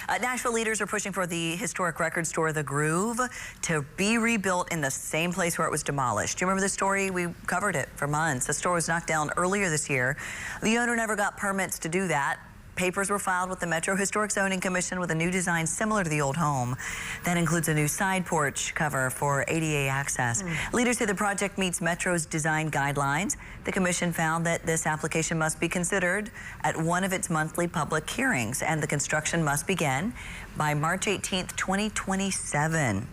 Nashville leaders are pushing for the historic record store, The Groove, to be rebuilt in the same place where it was demolished. Do you remember the story? We covered it for months. The store was knocked down earlier this year. The owner never got permits to do that. Papers were filed with the Metro Historic Zoning Commission with a new design similar to the old home. That includes a new side porch cover for ADA access. Leaders say the project meets Metro's design guidelines. The commission found that this application must be considered at one of its monthly public hearings, and the construction must begin by March 18th, 2027.